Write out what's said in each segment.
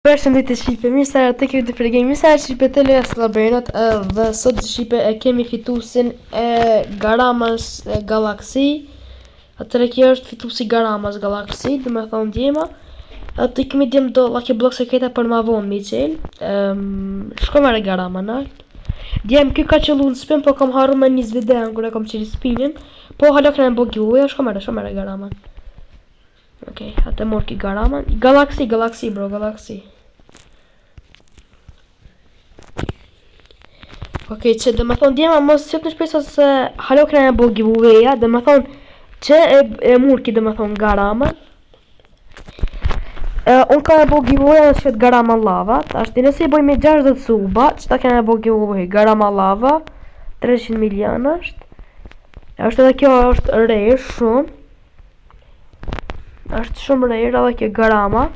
Përshëndetje Shqipe, mirë se erdhët te kjo video game. Mirë se erdhët Shqipe te Loja Slaberinat dhe sot Shqipe e kemi fituesin e Garamas Galaxy. Atëre kjo është fituesi Garamas Galaxy, do me thonë djema. Atë kemi djem do Lucky Block sekreta për ma vonë mi qel. Shko mere Garama nalt. Djem kjo ka qëllu në spin, po kam harru me njës videon kër e kam qeli spinin. Po hala këne në bogi uja, shko mere Garaman. Okej, atë mor ki Garaman. Galaxy bro, Galaxy. Okej, që dhe me thonë djema mos qëtë në shpesa se halo këne në bo giveaway-a, dhe me thonë që e murki dhe me thonë Garaman. Unë ka e bo giveaway-a dhe qëtë Garama Lava, ashtë nëse i boj me 60 suba, që ta këne e bo giveaway Garama Lava, 300 milion është. Ashtë edhe kjo është rejë shumë. Ashtë shumë rejë edhe kjo Garama,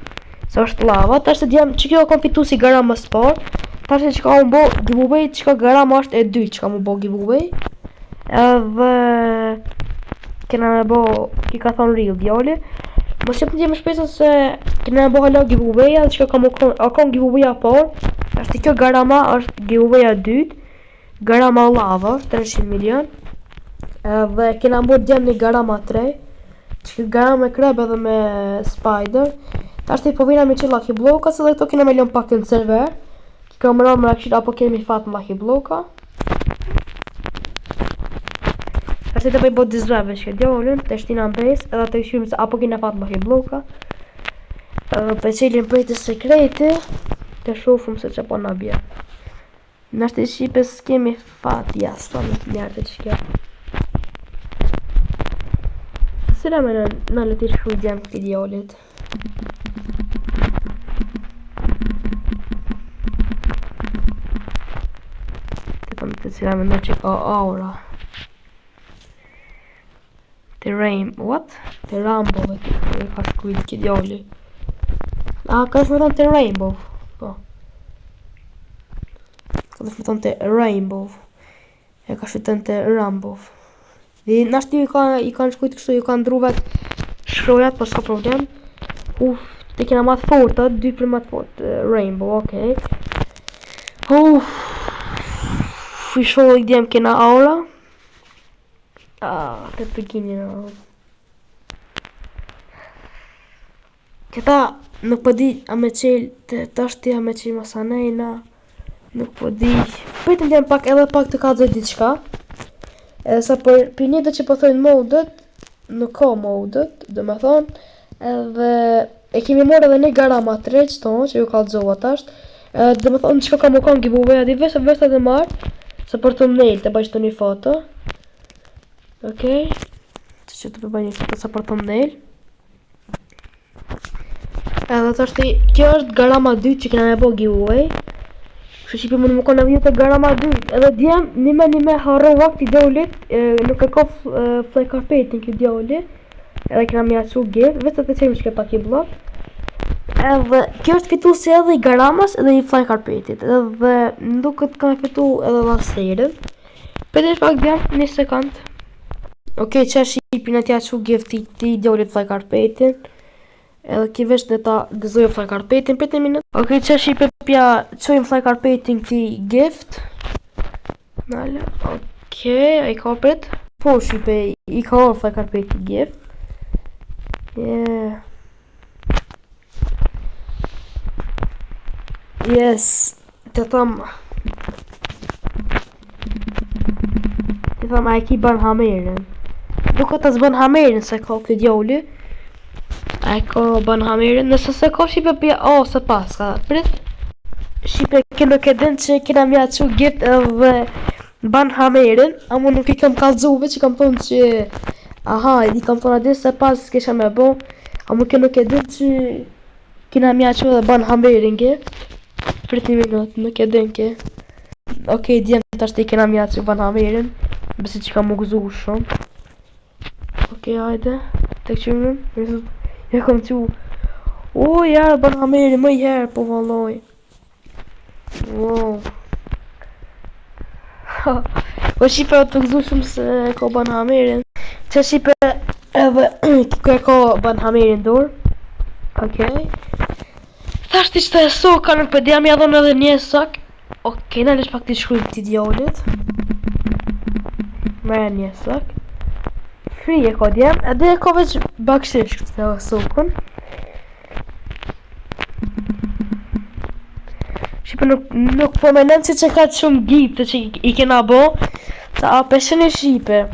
se është lava, ta është djem që kjo kom fitu si Garama Sport. Ta është që ka unë bo giveaway, që ka Garama është e 2 që ka mu bo giveaway. Edhe kena me bo, ki ka thonë real djali. Mos qëpë në djemë shpesa se kena me bo hala giveaway-a dhe që ka mu akon giveaway-a por. Ashtë kjo Garama është giveaway-a 2. Garama Lava, 300 milion. Edhe kena mu djemë një Garama 3. Që Garama me kreb edhe me spider. Ta është i povina me që Lucky Blocka, se dhe këto kena me lën pak të në server. Ka më rëmë rakshit apo kemi fat në Lucky Blocka. Ta është i të bëj bot dizreve që djollin, të shtina në base, edhe të këshyrim se apo kena fat në Lucky Blocka. Për qelin për të sekreti, të shofëm se që po në bje. Në është i Shqipe s'kemi fat, ja, s'pa me të njerë të që kjo. Sira me në lëti shku i djemë këti djollit. Të cila me në që ka aura. Të what? Të Rambo dhe të ka shkujt këtë djolli. Ka shme thonë të Rainbow. Po. Ka shme thonë të Rainbow. E ka shmetën të Rambo. Dhe nashti i kanë shkujt kështu, i kanë druvet shkrojat, po s'ka problem. Të kena matë forta, 2 për matë fort. Rainbow, okej. I shohë i djemë kena aura. Të përgjini në këta nuk po di a me qelë të tashti a me qelë masanejna. Nuk po di. Pëjtë ndjemë pak edhe pak të ka dzoj ditë shka. Edhe sa për një dhe që po thojnë modet, nuk ka modet, dhe me thonë. Edhe e kemi morë edhe një Garama 3 që tonë, që ju ka dzova tasht. Dhe me thonë që ka më kanë giveaway adi vështë edhe marë. Se për të mnejt të bajshtu një foto. Okej. Që të përbaj një foto se për të mnejt. Edhe të është kjo është Garama 2 që këna me bo giveaway. Që që për më konë në vjetë e Garama 2. Edhe djem një me harro vakti djollit. Nuk e ka fly carpetin kjo djollit. Edhe këna me jacu gift. Vete të qemë që ke pak i blok. Edhe kjo është fitu si edhe i Garamas edhe i fly carpetit. Edhe nduket ka fitu edhe laserin. Për është pak djem, një sekund. Okej, që është i pina tja që gift ti djollit fly carpetin. Edhe ki vesh dhe ta gëzojë fly carpetin për të minut. Okej, që është i pepja qojmë fly carpetin ti gift. Nale, okej, a i ka pret. Po shqipe i ka orë fly carpetin gift. Yes, të thëmë a e ki ban hamerin. Duke të zbën hamerin se ka këtë djolli. A e ka ban hamerin. Nëse se ka Shqipe pja se pas ka prit. Shqipe kënë nuk e din që kena mja që gift edhe ban hamerin. Amo nuk i kam kalzuve që kam thonë që i kam thonë adi se pas s'kesha me bo. Amo kënë nuk e din që kena mja që edhe ban hamerin gift. Për të minut, nuk e din ke. Okej, djemë të ashtë i kena mjatë që ban hamerin. Besi që ka më gëzu shumë. Okej, hajde. Të këqyrim. Ja kom që. Jarë ban hamerin, më i herë, po valoj. Wow. Po Shqipe të gëzu shumë se ka ban hamerin. Që Shqipe edhe ka ban hamerin dorë. Okej. Thasht ishte e soka, nuk për djam ja dhon edhe një sak. Okej, në lesh pak t'i shkruj këti djallit. Merë një sak. Free e ka djem, edhe e ka veç bakshish këtë sokën. Shqipe nuk po menen që ka shumë gipte që i kena bo. Ta apeshen e Shqipe.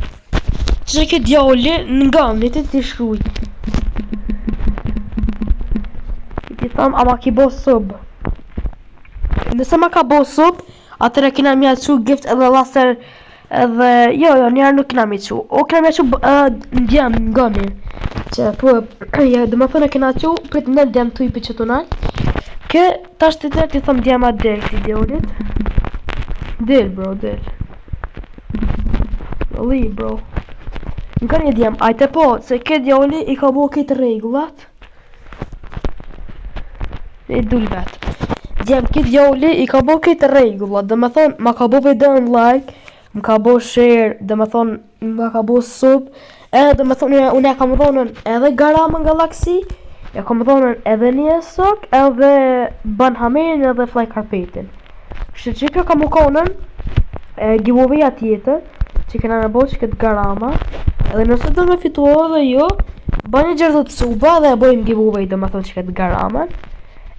Që ke djalli nga një t'i shkruj. Ti tham, ama ki bo sub. Nëse ma ka bo sub, atër e kina mja që gift edhe laser edhe, jo, njerë nuk kina mi që. O kina mja që në djem nga mi. Që po, dhe më thënë e kina që, prit në djem të i për që të nalë. Kë, ta shtë të tërë ti thëm djema del këti djallit. Del, bro, del. Li, bro. Nga një djem, ajte po, se këtë djalli i ka bo këtë regullat. E dul vetë. Djem, këtë djalli i ka bo këtë regullat, dhe me thonë, ma ka bo video në like, më ka bo share, dhe me thonë, më ka bo sub, edhe dhe me thonë, unë e kam dhonën edhe Garama Galaxy, e kam dhonën edhe një sok, edhe Banhamerin edhe Fly Carpetin. Kështë që kjo kam u konën, giveaway-a tjetër, që kena me bo që këtë Garama, edhe nëse do me fitu edhe jo, bani 60 suba dhe e bojmë giveaway dhe me thonë që këtë Garaman.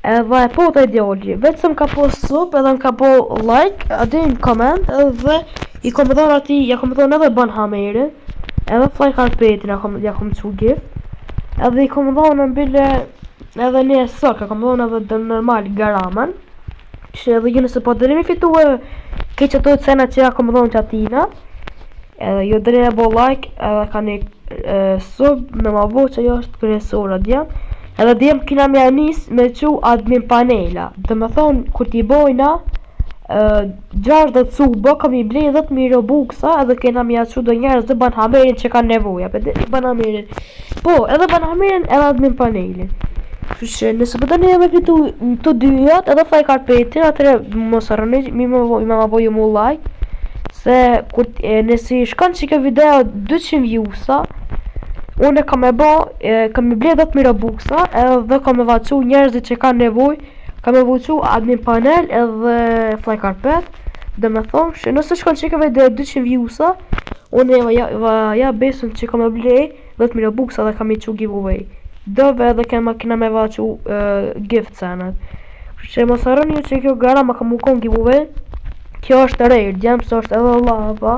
Edhe e po të djalli, vetë se më ka po sub edhe më ka po like, adi në comment, edhe i kom dhon ati, ja kom dhon edhe Banhamerin, edhe Fly Carpetin ja kom që gift, edhe i kom dhon në bile edhe një sok, ja kom dhon edhe dhe normal Garaman, që edhe ju nëse po dërimi fitu e ke që të cena që ja kom dhon që atina, edhe ju dërimi e bo like, edhe ka një sub me ma bo që jo është kërësora djem. Edhe djem kina mja nis me që admin panela. Dhe me thonë, kur t'i bojna 60 suba, kam i blej 10.000 robuksa, edhe kena mja që do njerës dhe Banhamerin që kanë nevoja. Banhamerin. Po, edhe Banhamerin edhe admin panelin. Kështë nëse pëtë një me fitu të dyjat, edhe Fly Carpetin, atëre mos arrëni, mi ma boju mu like. Se nësi shkan që ke video 200 viewsa, unë kam e bo, kam i ble 10.000 robuksa, edhe kam e vaqu njerëzit që kanë nevoj, kam e vaqu admin panel edhe Fly Carpet, dhe me thonë që nëse shkon që ke video 200 viewsa, unë ja besën që kam e ble 10.000 robuksa dhe kam i qu giveaway. Dove edhe kena me vaqu gift cenat. Që mos harroni që kjo Garama kam u kon giveaway, kjo është rare, djemë se është edhe lava,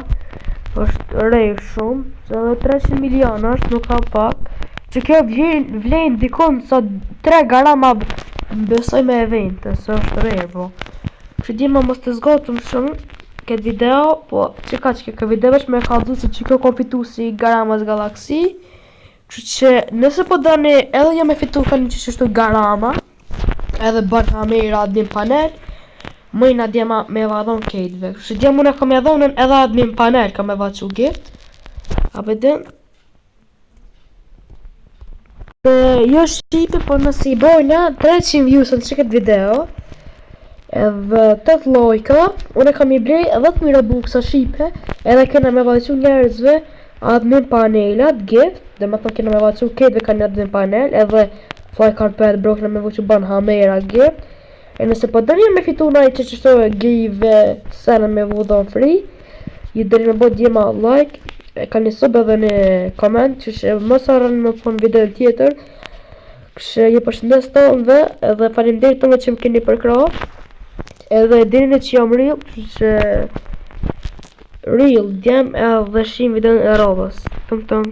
është rare shumë, se edhe 300 milion është, nuk ka pak, që kjo vlen dikon sa 3 Garama besoj me evente, se është rare, po. Që dima mos të zgotëm shumë këtë video, po që ka që këtë video veç me ka dhu se që kjo kom fitu si Garamas Galaxy, që nëse po dani edhe jo me fitu ka një që shtu Garama, edhe Banhamera admin panel, mëjna djema me vadhon kejtve. Kështë djemë unë e kam e dhonën edhe admin panel kam e vaqu gift. A pëtën? Jo Shqipe, po nësi i bojna 300 views në që këtë video. Edhe 8 lojka, unë e kam i blej 10.000 robuksa Shqipe, edhe kena me vaqu njerëzve admin panelat, gift, dhe më thonë kena me vaqu kejtve ka një admin panel, edhe Fly Carpet, bro, kena me vaqu Banhamera, gift. E nëse po dërni me fitu nëjë që qështu e give sene me vudhon free, ju dërni me bo djema like, ka një sub edhe një comment, që mos harroni me pun video tjetër, kështë ju përshëndes tonëve, edhe faleminderit tonëve që më keni përkra, edhe dini që jam real, që real, djem edhe shim video e radhës, tung tung.